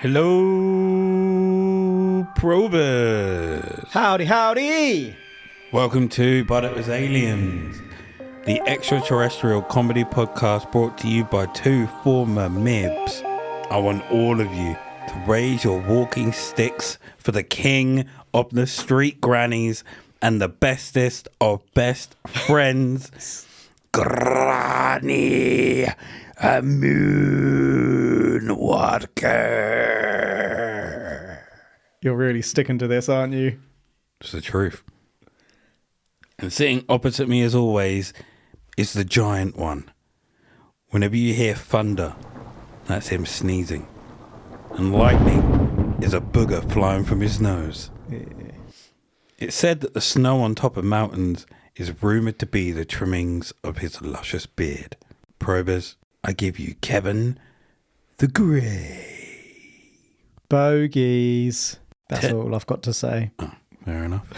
Hello, probers. Howdy, howdy. Welcome to But It Was Aliens, the extraterrestrial comedy podcast brought to you by two former MIBs. I want all of you to raise your walking sticks for the king of the street grannies and the bestest of best friends, Granny Moonwalker. You're really sticking to this, aren't you? It's the truth. And sitting opposite me as always is the giant one. Whenever you hear thunder, that's him sneezing. And lightning is a booger flying from his nose. Yeah. It's said that the snow on top of mountains is rumoured to be the trimmings of his luscious beard. Probers, I give you Kevin the Grey. Bogies. That's all I've got to say. Oh, fair enough.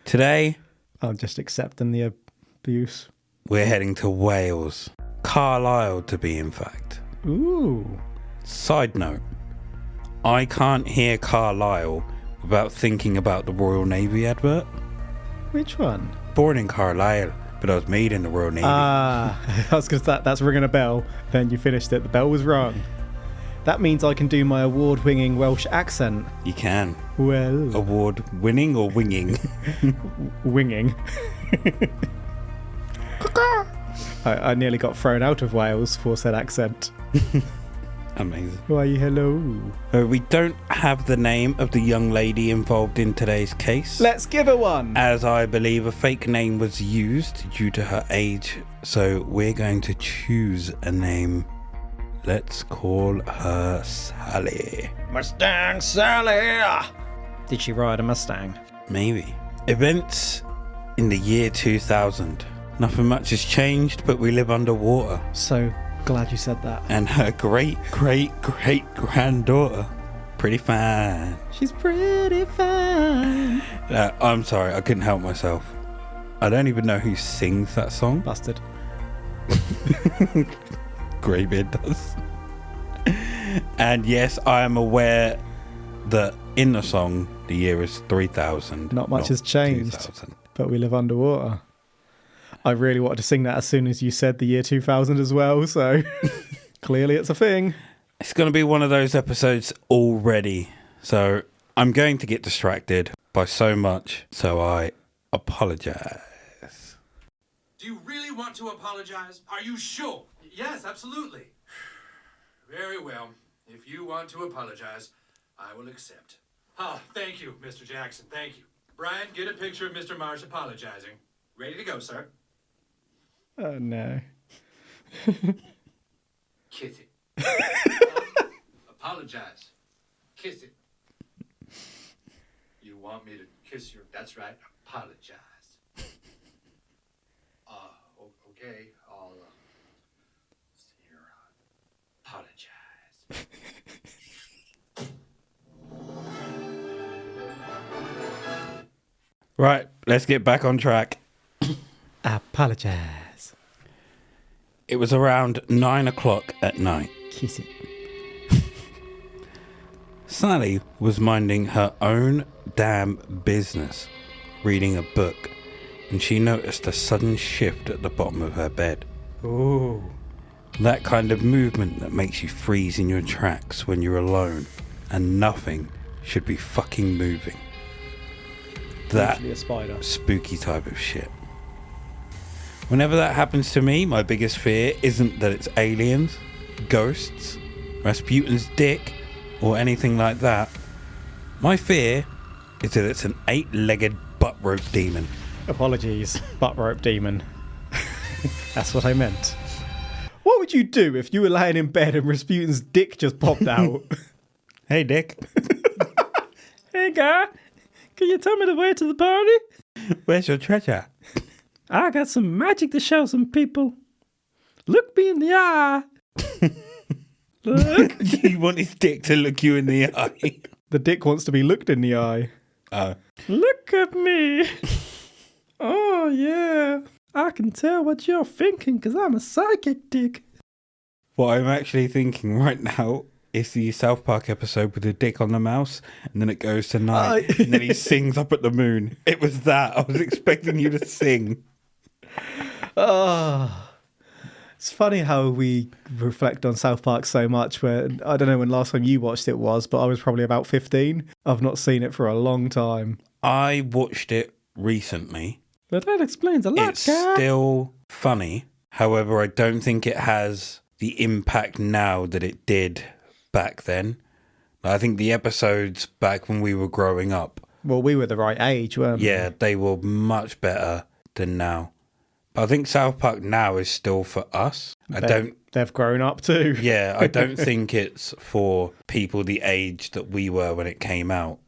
Today, I'm just accepting the abuse. we're heading to Wales. Carlisle, to be in fact. Ooh. Side note, I can't hear Carlisle without thinking about the Royal Navy advert. Which one? Born in Carlisle, but I was made in the Royal Navy. I was going to that's ringing a bell. Then you finished it. The bell was wrong. That means I can do my award-winning Welsh accent. You can. Well. Award winning or winging? Winging. I nearly got thrown out of Wales for said accent. Amazing. Why, hello. We don't have the name of the young lady involved in today's case, Let's give her one. as I believe a fake name was used due to her age, so we're going to choose a name. Let's call her Sally. Mustang Sally. Did she ride a Mustang? Maybe. Events in the year 2000. Nothing much has changed, but we live underwater. So glad you said that. And her great-great-great-granddaughter, pretty fine. She's pretty fine. I'm sorry, I couldn't help myself. I don't even know who sings that song. Bastard. Greybeard does. And yes, I am aware that in the song, the year is 3000. Not much has changed. 2000. But we live underwater. I really wanted to sing that as soon as you said the year 2000 as well, so clearly it's a thing. It's going to be one of those episodes already. So I'm going to get distracted by so much, so I apologize. Do you really want to apologize? Are you sure? Yes, absolutely. Very well. If you want to apologize, I will accept. Ah, thank you, Mr. Jackson. Thank you. Brian, get a picture of Mr. Marsh apologizing. Ready to go, sir. Oh, no. Kiss it. Apologize. Kiss it. You want me to kiss your... That's right. Apologize. Okay. I'll... Here, apologize. Right, let's get back on track. Apologize. It was around 9 o'clock at night. Kiss it. Sally was minding her own damn business, reading a book, and she noticed a sudden shift at the bottom of her bed. Ooh. That kind of movement that makes you freeze in your tracks when you're alone and nothing should be fucking moving. That Usually a spider. spooky type of shit. Whenever that happens to me, my biggest fear isn't that it's aliens, ghosts, Rasputin's dick, or anything like that. My fear is that it's an 8-legged butt rope demon. Apologies, butt rope demon. That's what I meant. What would you do if you were laying in bed and Rasputin's dick just popped out? Hey, Dick. Hey, guy. Can you tell me the way to the party? Where's your treasure? I got some magic to show some people. Look me in the eye. Look. You want his dick to look you in the eye? The dick wants to be looked in the eye. Oh. Look at me. Oh, yeah. I can tell what you're thinking because I'm a psychic dick. What I'm actually thinking right now It's the South Park episode with the dick on the mouse, and then it goes to night, and then he sings up at the moon. It was that. I was expecting you to sing. Oh, it's funny how we reflect on South Park so much. Where I don't know when last time you watched it was, but I was probably about 15. I've not seen it for a long time. I watched it recently. But that explains a lot. It's still funny. However, I don't think it has the impact now that it did back then. I think the episodes back when we were growing up. Well, we were the right age, weren't we? Yeah, they were much better than now. But I think South Park now is still for us. They've grown up too. Yeah, I don't think it's for people the age that we were when it came out.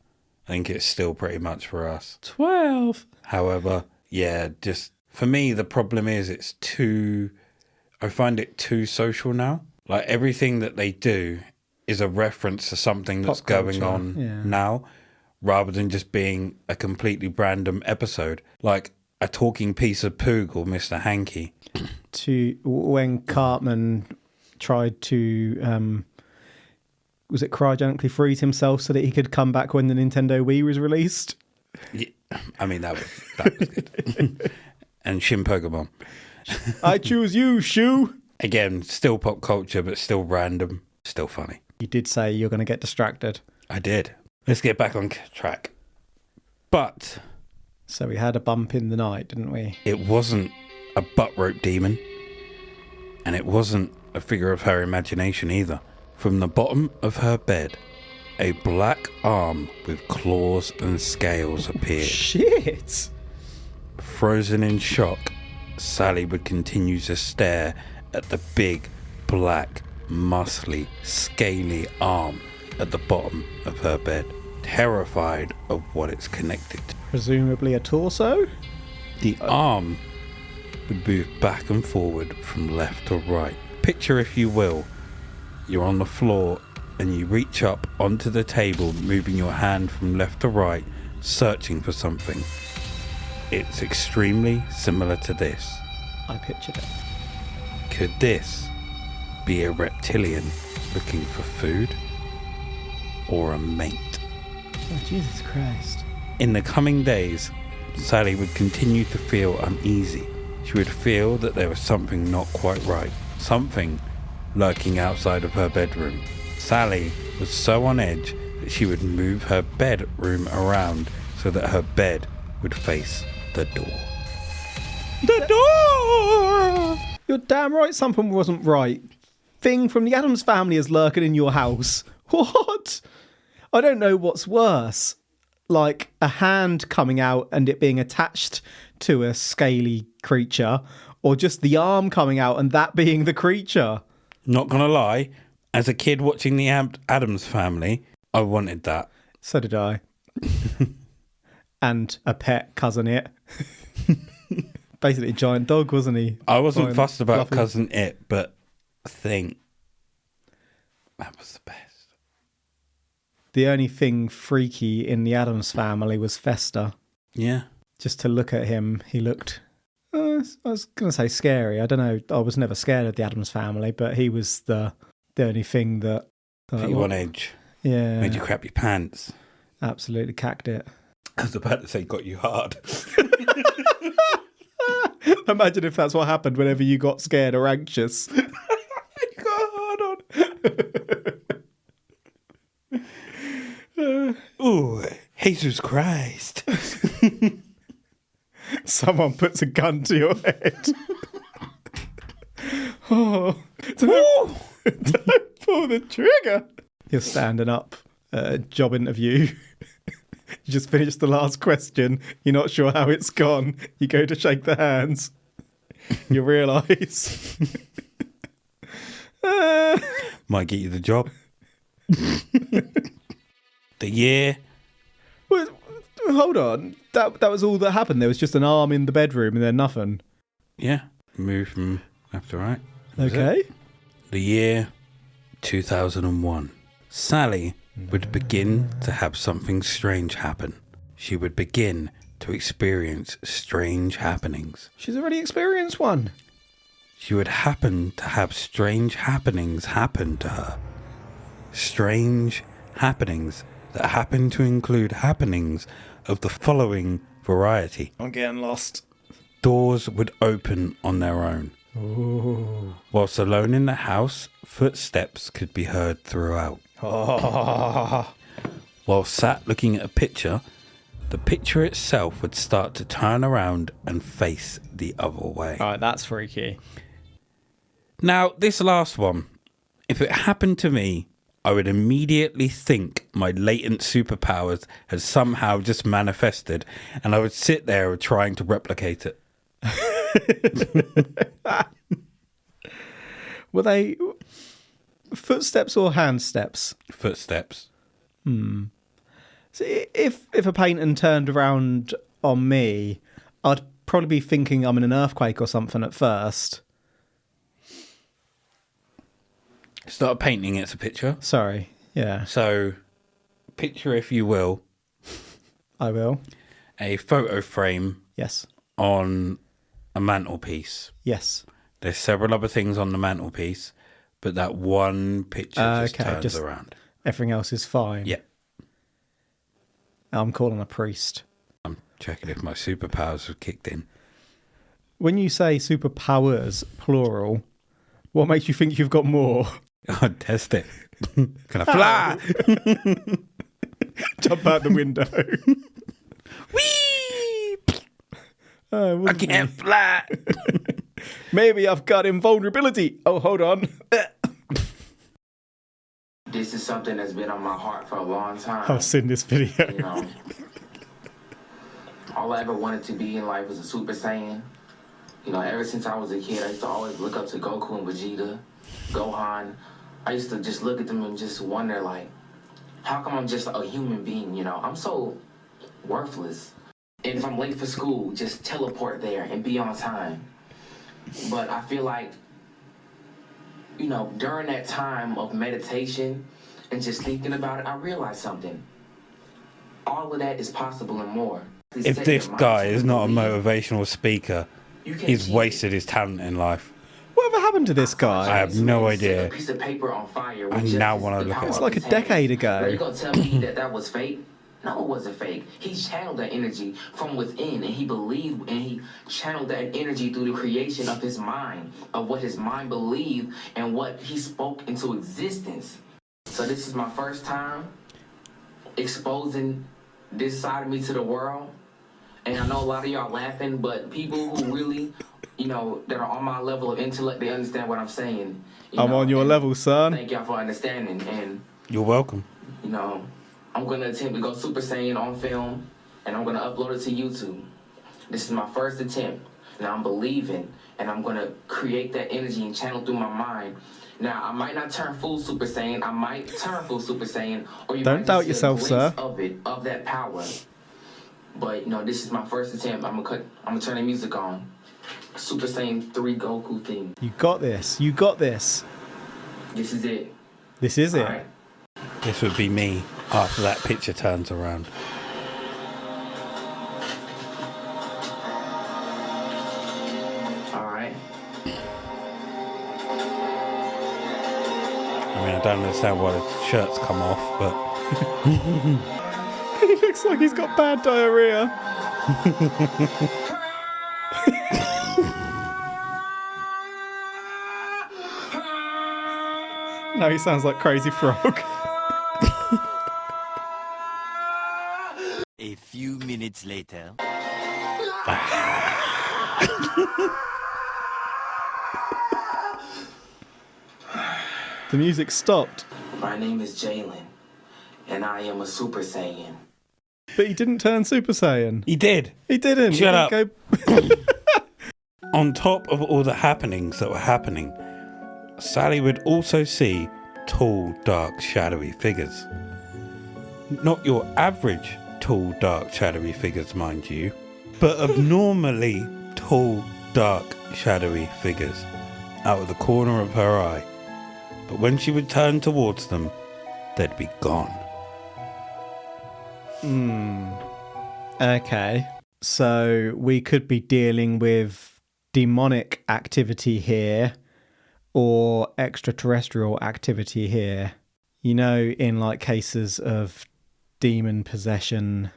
I think it's still pretty much for us. 12. However, yeah, just for me, the problem is I find it too social now. Like everything that they do is a reference to something that's going on now, rather than just being a completely random episode. Like a talking piece of poog or Mr. Hanky. When Cartman tried to, was it cryogenically freeze himself so that he could come back when the Nintendo Wii was released? Yeah, I mean, that was good. And Shin Pokemon. I choose you, Shu. Again, still pop culture, but still random, still funny. You did say you're going to get distracted. I did. Let's get back on track. But so we had a bump in the night, didn't we? It wasn't a butt rope demon, and it wasn't a figure of her imagination either. From the bottom of her bed, a black arm with claws and scales appeared. Shit! Frozen in shock, Sally would continue to stare at the big, black, muscly, scaly arm at the bottom of her bed, terrified of what it's connected to. Presumably a torso? The arm would move back and forward from left to right. Picture, if you will, you're on the floor and you reach up onto the table, moving your hand from left to right, searching for something. It's extremely similar to this. I pictured it. Could this be a reptilian looking for food or a mate? Oh, Jesus Christ. In the coming days, Sally would continue to feel uneasy. She would feel that there was something not quite right, something lurking outside of her bedroom. Sally was so on edge that she would move her bedroom around so that her bed would face the door. The door! You're damn right something wasn't right. Thing from the Addams Family is lurking in your house. What? I don't know what's worse. Like a hand coming out and it being attached to a scaly creature, or just the arm coming out and that being the creature. Not gonna lie, as a kid watching the Addams Family, I wanted that. So did I. And a pet cousin it. Basically a giant dog, wasn't he? I wasn't Giant fussed about fluffy. Cousin It, but I think that was the best. The only thing freaky in the Addams Family was Fester. Yeah. Just to look at him, he looked... I was going to say scary. I don't know. I was never scared of the Addams Family, but he was the only thing that... Put you on edge. Yeah. Made you crap your pants. Absolutely cacked it. I was about to say got you hard. Imagine if that's what happened whenever you got scared or anxious. You got hard on. Ooh, Jesus Christ. Someone puts a gun to your head. Oh, don't pull the trigger. You're standing up, job interview. You just finished the last question. You're not sure how it's gone. You go to shake the hands. You realise. Might get you the job. The year. Well, hold on. That was all that happened. There was just an arm in the bedroom and then nothing. Yeah. Move from left to right. That was Okay. it. The year 2001. Sally would begin to have something strange happen. She would begin to experience strange happenings. She's already experienced one. She would happen to have strange happenings happen to her. strange happenings that happen to include happenings of the following variety. I'm getting lost. Doors would open on their own. Ooh. Whilst alone in the house, footsteps could be heard throughout. Oh. While sat looking at a picture, the picture itself would start to turn around and face the other way. All right, that's freaky. Now, this last one, if it happened to me, I would immediately think my latent superpowers had somehow just manifested, and I would sit there trying to replicate it. Were they footsteps or hand steps? Footsteps. So if a painting turned around on me, I'd probably be thinking I'm in an earthquake or something at first. It's not a painting, it's a picture. Sorry. Yeah, So, picture, if you will, I will. a photo frame Yes. on a mantelpiece. Yes. There's several other things on the mantelpiece, but that one picture just Okay, turns just- around. Everything else is fine. Yeah. I'm calling a priest. I'm checking if my superpowers have kicked in. When you say superpowers, plural, what makes you think you've got more? I'll test it. Can I fly? Jump out the window. Whee! Oh, I wouldn't can't fly. Maybe I've got invulnerability. Oh, hold on. This is something that's been on my heart for a long time. I've seen this video. You know, all I ever wanted to be in life was a Super Saiyan. You know, ever since I was a kid, I used to always look up to Goku and Vegeta, Gohan. I used to just look at them and just wonder, like, how come I'm just a human being, you know? I'm so worthless. And if I'm late for school, just teleport there and be on time. But I feel like, you know, during that time of meditation and just thinking about it, I realized something. All of that is possible and more. If this guy is not a motivational speaker, he's wasted his talent in life. Whatever happened to this I guy? have no idea. A piece of paper on fire. I now wanna look at it. It's like a decade ago. Are you gonna tell me that was fake? No, it wasn't fake. He channeled that energy from within, and he believed, and he channeled that energy through the creation of his mind, of what his mind believed, and what he spoke into existence. So this is my first time exposing this side of me to the world. And I know a lot of y'all laughing, but people who really, you know, that are on my level of intellect, they understand what I'm saying. I'm on your level, son. Thank y'all for understanding. And, You're welcome. you know, I'm going to attempt to go Super Saiyan on film, and I'm going to upload it to YouTube. This is my first attempt. Now I'm believing, and I'm going to create that energy and channel through my mind. Now, I might not turn full Super Saiyan. I might turn full Super Saiyan. Or you Don't might doubt just see a yourself, sir. glimpse of that power. But, you know, this is my first attempt. I'm gonna turn the music on. Super Saiyan 3 Goku theme. You got this. You got this. This is it. This is it. All right. This would be me after that picture turns around. All right. I mean, I don't understand why the shirts come off, but He looks like he's got bad diarrhea. Now he sounds like Crazy Frog. A few minutes later. The music stopped, My name is Jalen, and I am a Super Saiyan. but he didn't turn Super Saiyan. he did. He didn't. Shut He up. didn't On top of all the happenings that were happening, Sally would also see tall, dark, shadowy figures. Not your average tall, dark, shadowy figures, mind you, but abnormally tall, dark, shadowy figures out of the corner of her eye. But when she would turn towards them, they'd be gone. Okay. So we could be dealing with demonic activity here or extraterrestrial activity here. You know, in like cases of demon possession,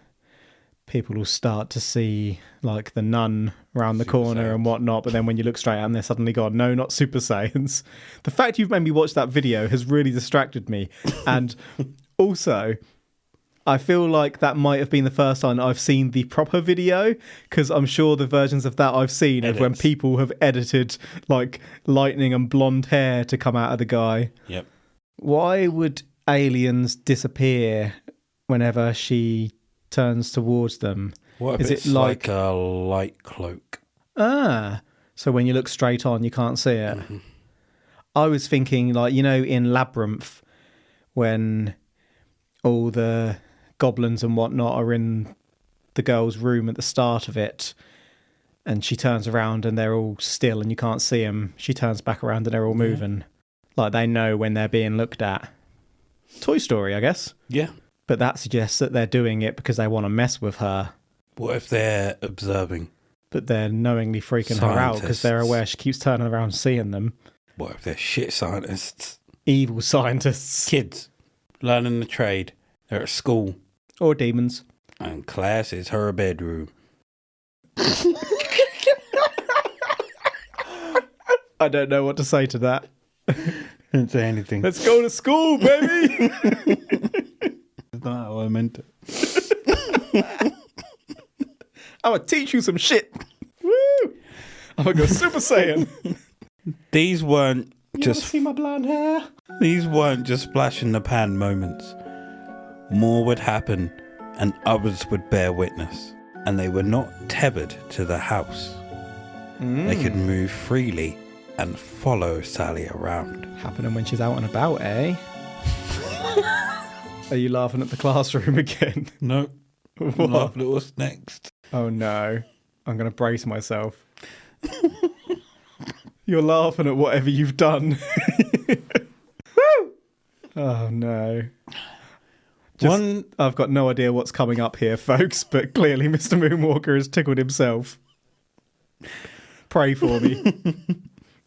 people will start to see like the nun around the Super corner Saiyans. and whatnot, but then when you look straight at them, they're suddenly gone. No, not Super Saiyans. The fact you've made me watch that video has really distracted me. And also, I feel like that might have been the first time I've seen the proper video, because I'm sure the versions of that I've seen of when Edits. people have edited like lightning and blonde hair to come out of the guy. Yep. Why would aliens disappear whenever she turns towards them? What if Is it's it like a light cloak? So when you look straight on, you can't see it. Mm-hmm. I was thinking, like, you know, in Labyrinth, when all the goblins and whatnot are in the girl's room at the start of it, and she turns around and they're all still and you can't see them. She turns back around and they're all moving. Like, they know when they're being looked at. Toy Story, I guess. Yeah. But that suggests that they're doing it because they want to mess with her. What if they're observing? But they're knowingly freaking her out because they're Scientists. aware she keeps turning around and seeing them. What if they're shit scientists? Evil scientists. Kids learning the trade. They're at school. Or demons. And class is her bedroom. I don't know what to say to that. Didn't say anything. Let's go to school, baby! That's not how I meant it. I'm going to teach you some shit. Woo! I'm going to go Super Saiyan. These weren't You just wanna see my blonde hair? These weren't just flash in the pan moments. More would happen, and others would bear witness. And they were not tethered to the house. They could move freely and follow Sally around. Happening when she's out and about, eh? Are you laughing at the classroom again? No, What? laughing at what's next. Oh no. I'm going to brace myself. You're laughing at whatever you've done. Woo! Oh no. I've got no idea what's coming up here, folks, but clearly Mr. Moonwalker has tickled himself. Pray for me.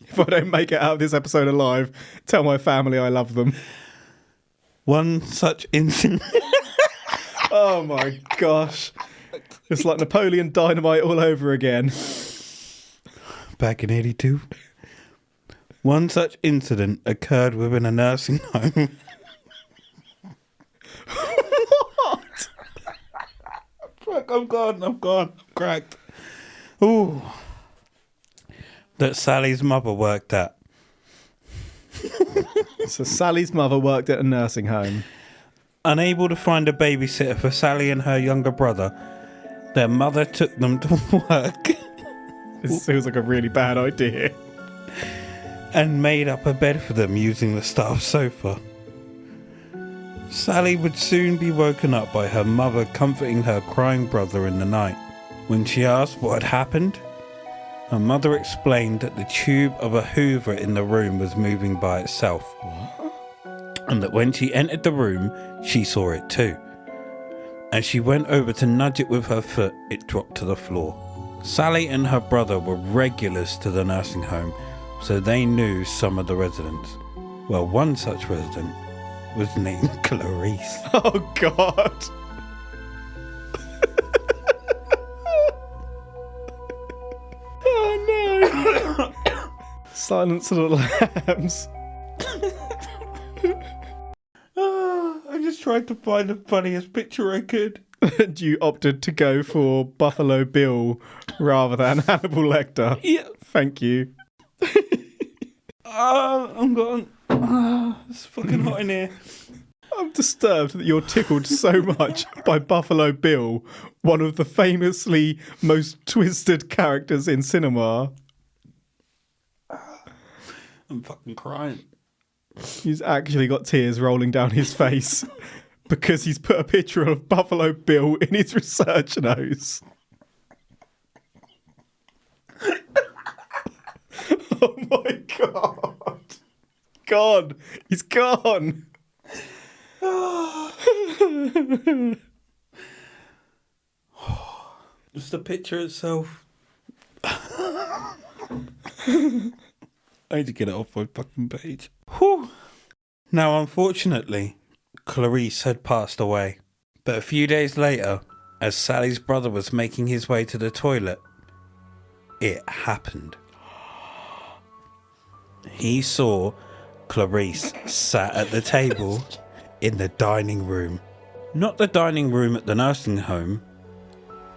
If I don't make it out of this episode alive, tell my family I love them. One such incident. Oh my gosh. It's like Napoleon Dynamite all over again. Back in 82. One such incident occurred within a nursing home. What? Fuck, I'm gone. I'm cracked. Ooh. That Sally's mother worked at. So Sally's mother worked at a nursing home. Unable to find a babysitter for Sally and her younger brother, their mother took them to work This feels like a really bad idea. and made up a bed for them using the staff sofa. Sally would soon be woken up by her mother comforting her crying brother in the night. When she asked what had happened, her mother explained that the tube of a hoover in the room was moving by itself. And that when she entered the room, she saw it too. As she went over to nudge it with her foot, it dropped to the floor. Sally and her brother were regulars to the nursing home, so they knew some of the residents. Well, one such resident was named Clarice. Oh God. Oh no. Silence of the Lambs. I just tried to find the funniest picture I could. And you opted to go for Buffalo Bill rather than Hannibal Lecter. Yeah. Thank you. I'm gone. It's fucking hot in here. I'm disturbed that you're tickled so much by Buffalo Bill, one of the famously most twisted characters in cinema. I'm fucking crying. He's actually got tears rolling down his face because he's put a picture of Buffalo Bill in his research notes. Oh my God. Gone. He's gone. Just the picture itself. I need to get it off my fucking page. Whew. Now, unfortunately, Clarice had passed away. But a few days later, as Sally's brother was making his way to the toilet, it happened. He saw Clarice sat at the table in the dining room. Not the dining room at the nursing home,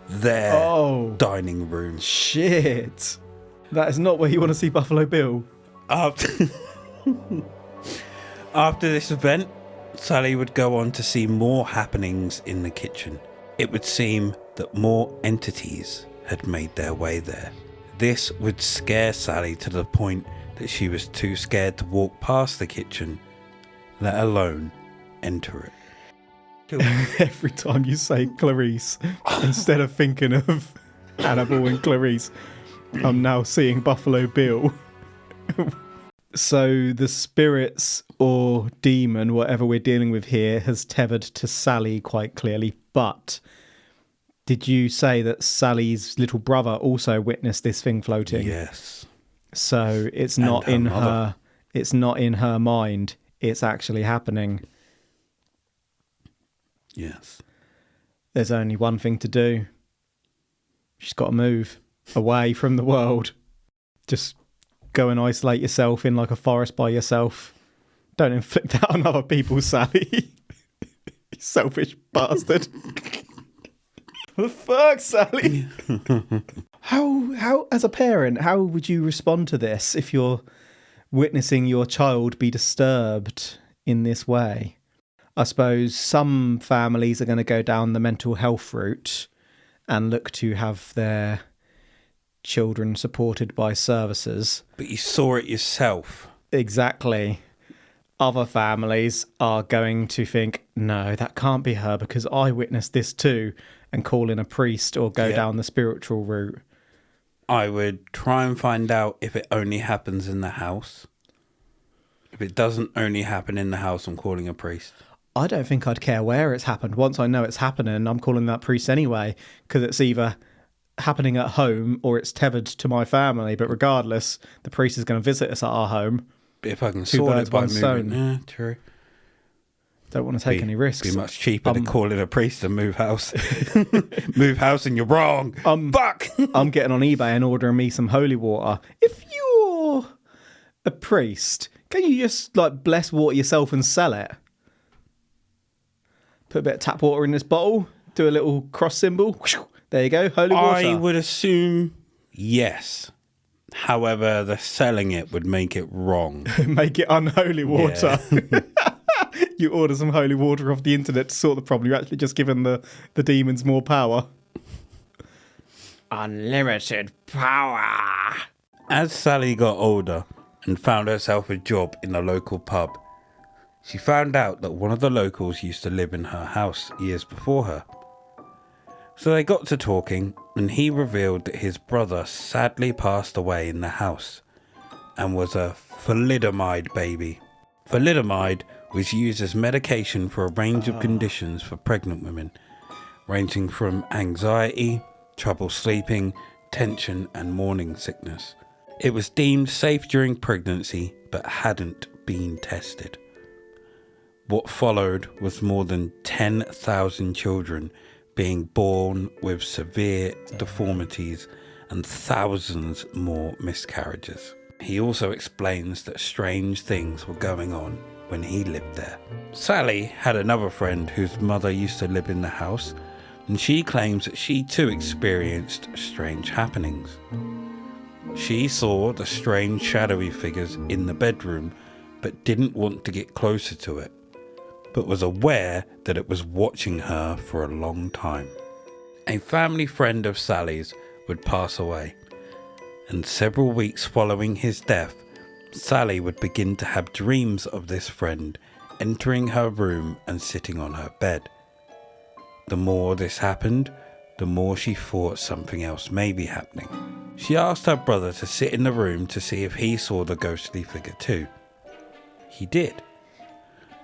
their dining room. Shit. That is not where you want to see Buffalo Bill. After this event, Sally would go on to see more happenings in the kitchen. It would seem that more entities had made their way there. This would scare Sally to the point that she was too scared to walk past the kitchen, let alone enter it. Every time you say Clarice, instead of thinking of Annabelle and Clarice, I'm now seeing Buffalo Bill. So the spirits or demon, whatever we're dealing with here, has tethered to Sally quite clearly. But did you say that Sally's little brother also witnessed this thing floating? Yes. So it's not in her. It's not in her mind. It's actually happening. Yes. There's only one thing to do. She's got to move away from the world. Just go and isolate yourself in like a forest by yourself. Don't inflict that on other people, Sally. You selfish bastard. What the fuck, Sally? How, as a parent, how would you respond to this if you're witnessing your child be disturbed in this way? I suppose some families are going to go down the mental health route and look to have their children supported by services. But you saw it yourself. Exactly. Other families are going to think, no, that can't be her because I witnessed this too, and call in a priest or go down the spiritual route. I would try and find out if it only happens in the house. If it doesn't only happen in the house, I'm calling a priest. I don't think I'd care where it's happened. Once I know it's happening, I'm calling that priest anyway, because it's either happening at home or it's tethered to my family. But regardless, the priest is going to visit us at our home. But if I can Two sort birds, it by one stone. moving, yeah, true. Don't want to take any risks. Be much cheaper than calling a priest to move house. Move house and you're wrong. Fuck. I'm getting on eBay and ordering me some holy water. If you're a priest, can you just like bless water yourself and sell it? Put a bit of tap water in this bottle, do a little cross symbol. There you go, holy water. I would assume yes. However, the selling it would make it wrong. Make it unholy water. Yeah. You order some holy water off the internet to sort the problem. You're actually just giving the demons more power. Unlimited power. As Sally got older and found herself a job in a local pub, she found out that one of the locals used to live in her house years before her. So they got to talking, and he revealed that his brother sadly passed away in the house and was a thalidomide baby. Thalidomide was used as medication for a range of conditions for pregnant women, ranging from anxiety, trouble sleeping, tension, and morning sickness. It was deemed safe during pregnancy, but hadn't been tested. What followed was more than 10,000 children being born with severe deformities and thousands more miscarriages. He also explains that strange things were going on when he lived there. Sally had another friend whose mother used to live in the house, and she claims that she too experienced strange happenings. She saw the strange shadowy figures in the bedroom, but didn't want to get closer to it, but was aware that it was watching her for a long time. A family friend of Sally's would pass away, and several weeks following his death, Sally would begin to have dreams of this friend entering her room and sitting on her bed. The more this happened, the more she thought something else may be happening. She asked her brother to sit in the room to see if he saw the ghostly figure too. He did,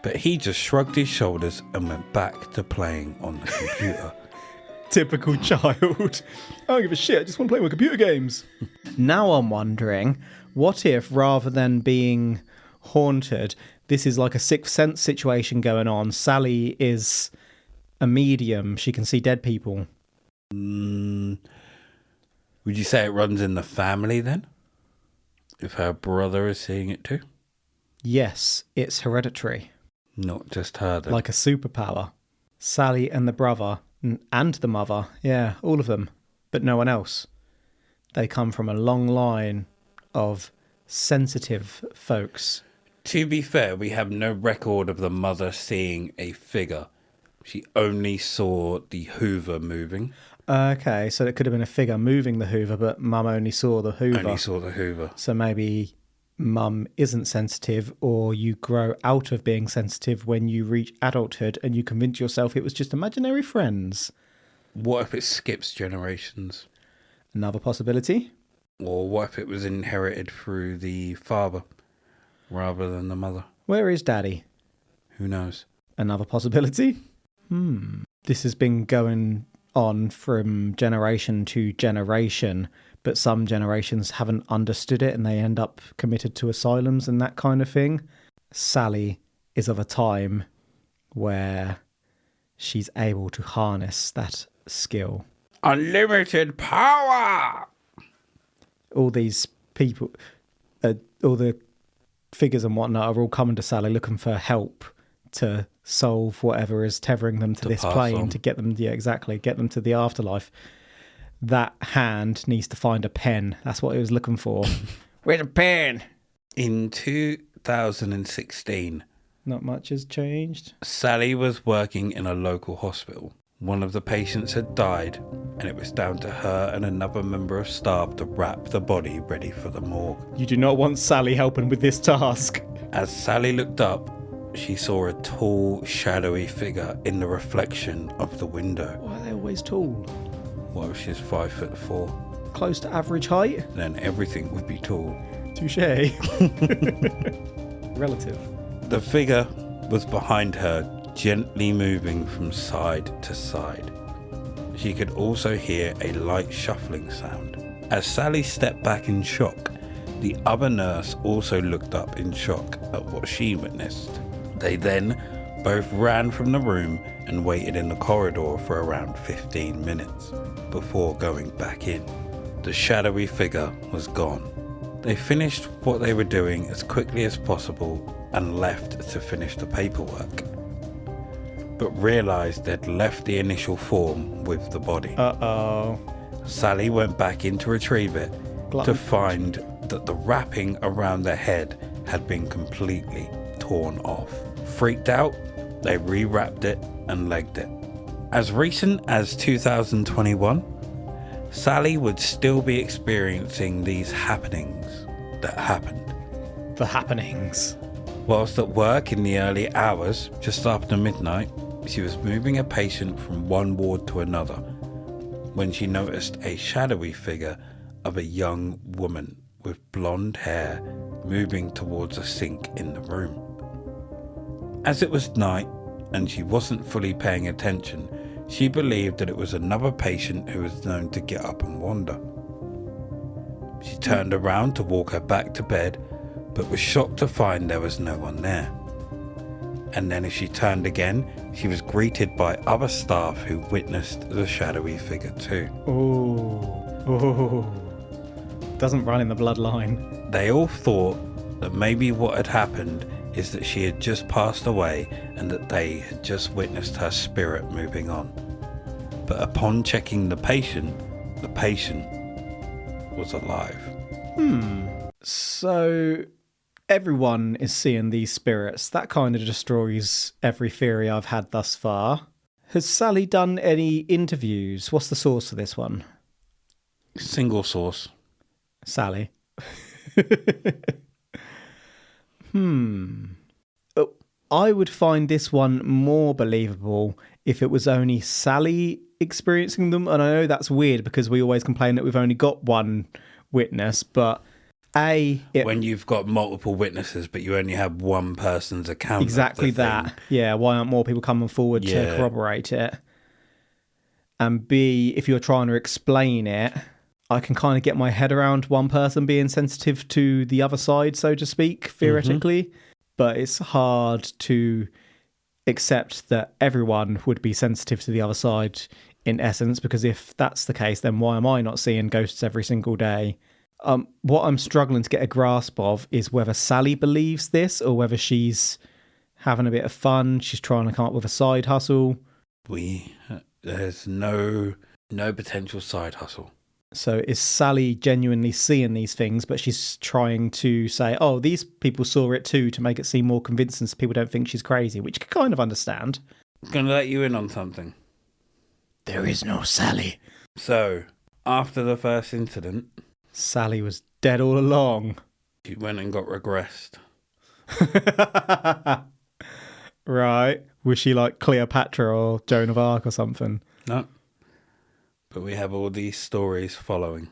but he just shrugged his shoulders and went back to playing on the computer. Typical child. I don't give a shit, I just want to play my computer games. Now I'm wondering, what if rather than being haunted. This is like a sixth sense situation going on. Sally is a medium. She can see dead people. Would you say it runs in the family then? If her brother is seeing it too? Yes, it's hereditary. Not just her then. Like a superpower. Sally and the brother and the mother. Yeah, all of them. But no one else. They come from a long line of sensitive folks. To be fair, we have no record of the mother seeing a figure. She only saw the Hoover moving. Okay, so it could have been a figure moving the Hoover, but Mum only saw the Hoover. Only saw the Hoover. So maybe Mum isn't sensitive, or you grow out of being sensitive when you reach adulthood and you convince yourself it was just imaginary friends. What if it skips generations? Another possibility. Or what if it was inherited through the father rather than the mother? Where is Daddy? Who knows? Another possibility. This has been going on from generation to generation, but some generations haven't understood it and they end up committed to asylums and that kind of thing. Sally is of a time where she's able to harness that skill. Unlimited power! All these people, all the figures and whatnot are all coming to Sally looking for help to solve whatever is tethering them to this plane on. to get them, get them to the afterlife. That hand needs to find a pen. That's what it was looking for. Where's a pen? In 2016, Not much has changed. Sally was working in a local hospital. One of the patients had died, and it was down to her and another member of staff to wrap the body ready for the morgue. You do not want Sally helping with this task. As Sally looked up, she saw a tall, shadowy figure in the reflection of the window. Why are they always tall? What if she's 5'4"? Close to average height? Then everything would be tall. Touché. Relative. The figure was behind her, gently moving from side to side. She could also hear a light shuffling sound. As Sally stepped back in shock, the other nurse also looked up in shock at what she witnessed. They then both ran from the room and waited in the corridor for around 15 minutes before going back in. The shadowy figure was gone. They finished what they were doing as quickly as possible and left to finish the paperwork, but realised they'd left the initial form with the body. Uh-oh. Sally went back in to retrieve it to find that the wrapping around the head had been completely torn off. Freaked out, they rewrapped it and legged it. As recent as 2021, Sally would still be experiencing these happenings that happened. The happenings. Whilst at work in the early hours, just after midnight, she was moving a patient from one ward to another when she noticed a shadowy figure of a young woman with blonde hair moving towards a sink in the room. As it was night and she wasn't fully paying attention, she believed that it was another patient who was known to get up and wander. She turned around to walk her back to bed, but was shocked to find there was no one there. And then as she turned again, she was greeted by other staff who witnessed the shadowy figure too. Oh. Doesn't run in the bloodline. They all thought that maybe what had happened is that she had just passed away and that they had just witnessed her spirit moving on. But upon checking the patient was alive. So everyone is seeing these spirits. That kind of destroys every theory I've had thus far. Has Sally done any interviews? What's the source for this one? Single source. Sally. Oh, I would find this one more believable if it was only Sally experiencing them. And I know that's weird because we always complain that we've only got one witness, but when you've got multiple witnesses but you only have one person's account. Exactly that. Yeah, why aren't more people coming forward to corroborate it? And B, if you're trying to explain it, I can kind of get my head around one person being sensitive to the other side, so to speak, theoretically. But it's hard to accept that everyone would be sensitive to the other side in essence, because if that's the case, then why am I not seeing ghosts every single day? What I'm struggling to get a grasp of is whether Sally believes this or whether she's having a bit of fun. She's trying to come up with a side hustle. There's no potential side hustle. So is Sally genuinely seeing these things, but she's trying to say, oh, these people saw it too, to make it seem more convincing so people don't think she's crazy, which I kind of understand. I'm going to let you in on something. There is no Sally. So, after the first incident... Sally was dead all along. She went and got regressed. Right. Was she like Cleopatra or Joan of Arc or something? No. But we have all these stories following.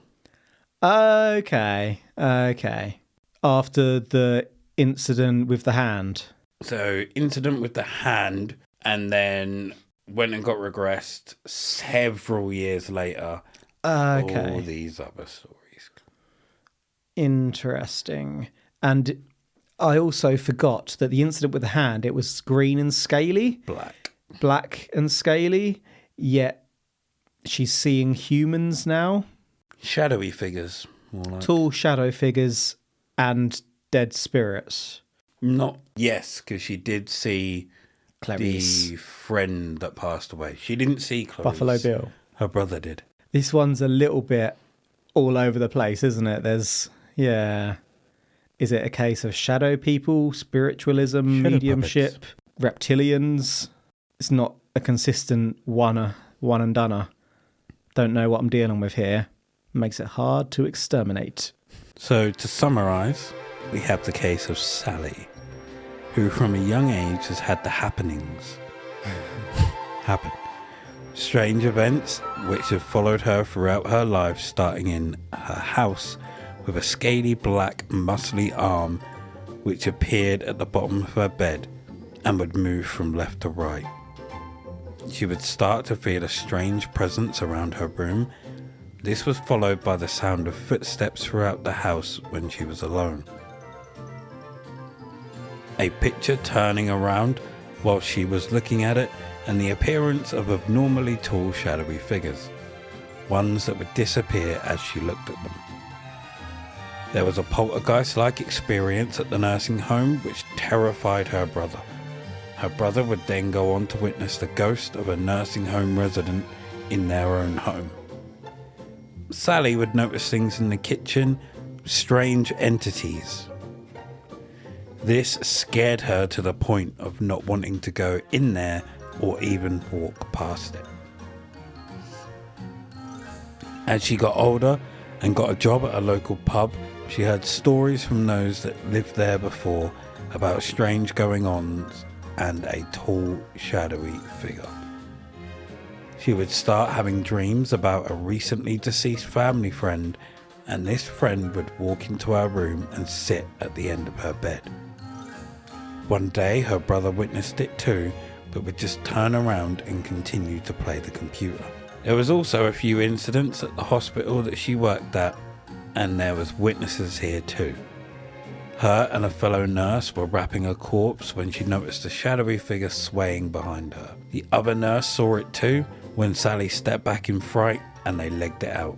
Okay. After the incident with the hand. So, incident with the hand, and then went and got regressed several years later. Okay. All these other stories. Interesting. And I also forgot that the incident with the hand, it was green and scaly. Black and scaly. Yet she's seeing humans now. Shadowy figures. More like. Tall shadow figures and dead spirits. Yes, because she did see Clarice. the friend that passed away. She didn't see Clarice. Buffalo Bill. Her brother did. This one's a little bit all over the place, isn't it? Is it a case of shadow people, spiritualism, Shadow mediumship, reptilians? It's not a consistent one and doneer. Don't know what I'm dealing with here. Makes it hard to exterminate. So, to summarise, we have the case of Sally, who from a young age has had the happenings. Happen. Strange events which have followed her throughout her life, starting in her house with a scaly black muscly arm which appeared at the bottom of her bed and would move from left to right. She would start to feel a strange presence around her room. This was followed by the sound of footsteps throughout the house when she was alone. A picture turning around while she was looking at it, and the appearance of abnormally tall shadowy figures, ones that would disappear as she looked at them. There was a poltergeist-like experience at the nursing home which terrified her brother. Her brother would then go on to witness the ghost of a nursing home resident in their own home. Sally would notice things in the kitchen, strange entities. This scared her to the point of not wanting to go in there or even walk past it. As she got older and got a job at a local pub, she heard stories from those that lived there before about strange going-ons and a tall, shadowy figure. She would start having dreams about a recently deceased family friend, and this friend would walk into her room and sit at the end of her bed. One day her brother witnessed it too, but would just turn around and continue to play the computer. There was also a few incidents at the hospital that she worked at, and there was witnesses here too. Her and a fellow nurse were wrapping a corpse when she noticed a shadowy figure swaying behind her. The other nurse saw it too when Sally stepped back in fright and they legged it out.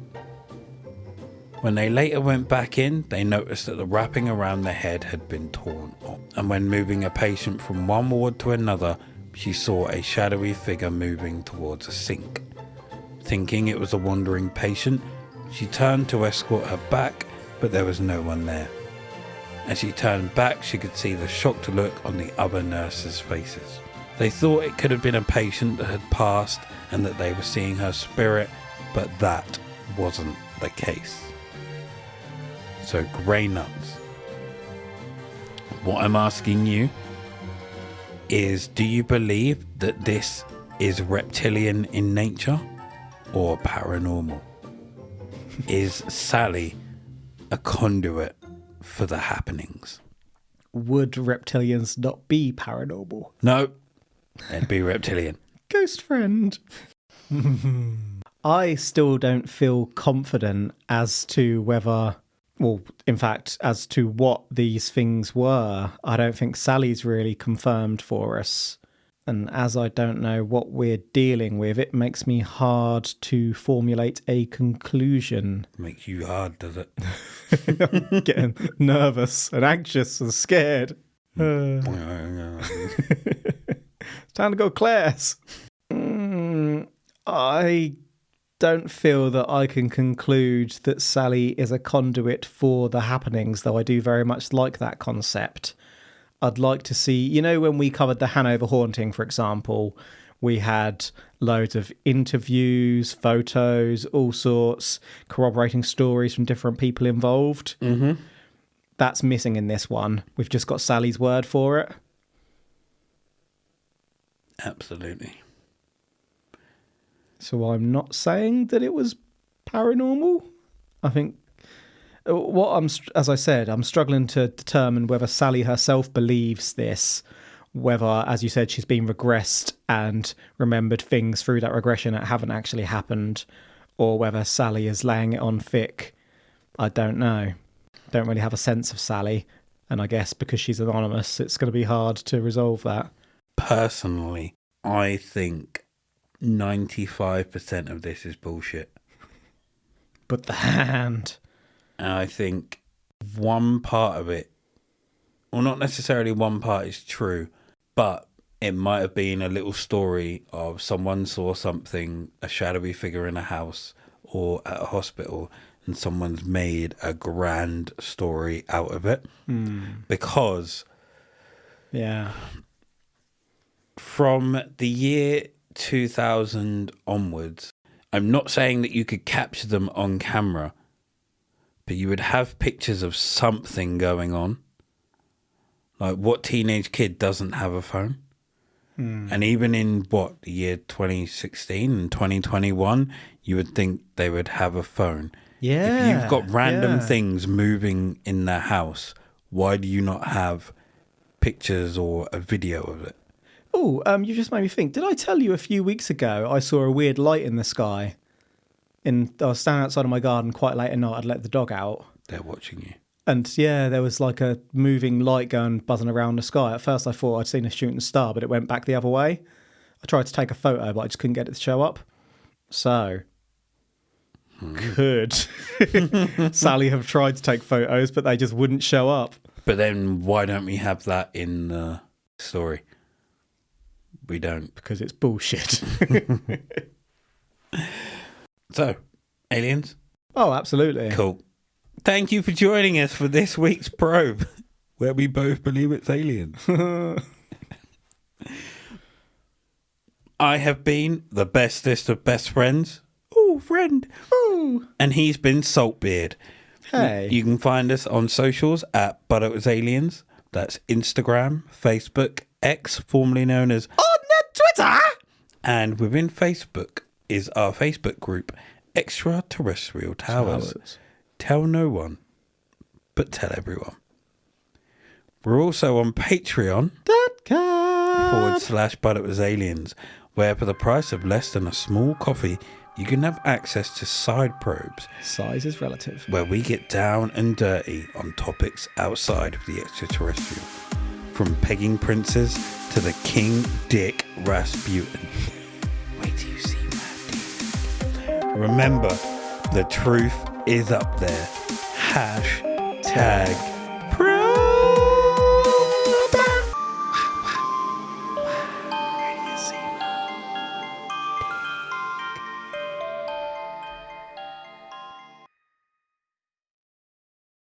When they later went back in, they noticed that the wrapping around the head had been torn off. And when moving a patient from one ward to another, she saw a shadowy figure moving towards a sink. Thinking it was a wandering patient, she turned to escort her back, but there was no one there. As she turned back, she could see the shocked look on the other nurses' faces. They thought it could have been a patient that had passed and that they were seeing her spirit, but that wasn't the case. So, grey nuts. What I'm asking you is, do you believe that this is reptilian in nature or paranormal? Is Sally a conduit for the happenings? Would reptilians not be paranormal? No, they'd be reptilian. Ghost friend. I still don't feel confident as to whether, well, in fact, as to what these things were. I don't think Sally's really confirmed for us. And as I don't know what we're dealing with, it makes me hard to formulate a conclusion. Makes you hard, does it? I'm getting nervous and anxious and scared. It's time to go class. I don't feel that I can conclude that Sally is a conduit for the happenings, though I do very much like that concept. I'd like to see, when we covered the Hanover haunting, for example, we had loads of interviews, photos, all sorts, corroborating stories from different people involved. Mm-hmm. That's missing in this one. We've just got Sally's word for it. Absolutely. So I'm not saying that it was paranormal. I think as I said, I'm struggling to determine whether Sally herself believes this, whether, as you said, she's been regressed and remembered things through that regression that haven't actually happened, or whether Sally is laying it on thick. I don't know. Don't really have a sense of Sally, and I guess because she's anonymous, it's going to be hard to resolve that. Personally, I think 95% of this is bullshit. But the hand... And I think one part of it, well, not necessarily one part is true, but it might have been a little story of someone saw something, a shadowy figure in a house or at a hospital, and someone's made a grand story out of it. Because from the year 2000 onwards, I'm not saying that you could capture them on camera, but you would have pictures of something going on. Like, what teenage kid doesn't have a phone? And even in, the year 2016 and 2021, you would think they would have a phone. Yeah. If you've got random things moving in their house, why do you not have pictures or a video of it? Oh, you just made me think. Did I tell you a few weeks ago I saw a weird light in the sky? I was standing outside of my garden quite late at night. I'd let the dog out. They're watching you. And yeah, there was like a moving light going buzzing around the sky. At first I thought I'd seen a shooting star, but it went back the other way. I tried to take a photo, but I just couldn't get it to show up. So, could Sally have tried to take photos, but they just wouldn't show up. But then why don't we have that in the story? We don't. Because it's bullshit. So, aliens? Oh, absolutely. Cool. Thank you for joining us for this week's probe, where we both believe it's aliens. I have been the bestest of best friends. Ooh, friend. Ooh. And he's been Saltbeard. Hey. You can find us on socials at But It Was Aliens. That's Instagram, Facebook, X, formerly known as On Twitter. And within Facebook is our Facebook group, Extraterrestrial Towers. Tell no one, but tell everyone. We're also on Patreon.com/But It Was Aliens, where for the price of less than a small coffee, you can have access to side probes. Size is relative. Where we get down and dirty on topics outside of the extraterrestrial. From pegging princes to the King Dick Rasputin. Wait till you see my dick. Remember, the truth is up there. #.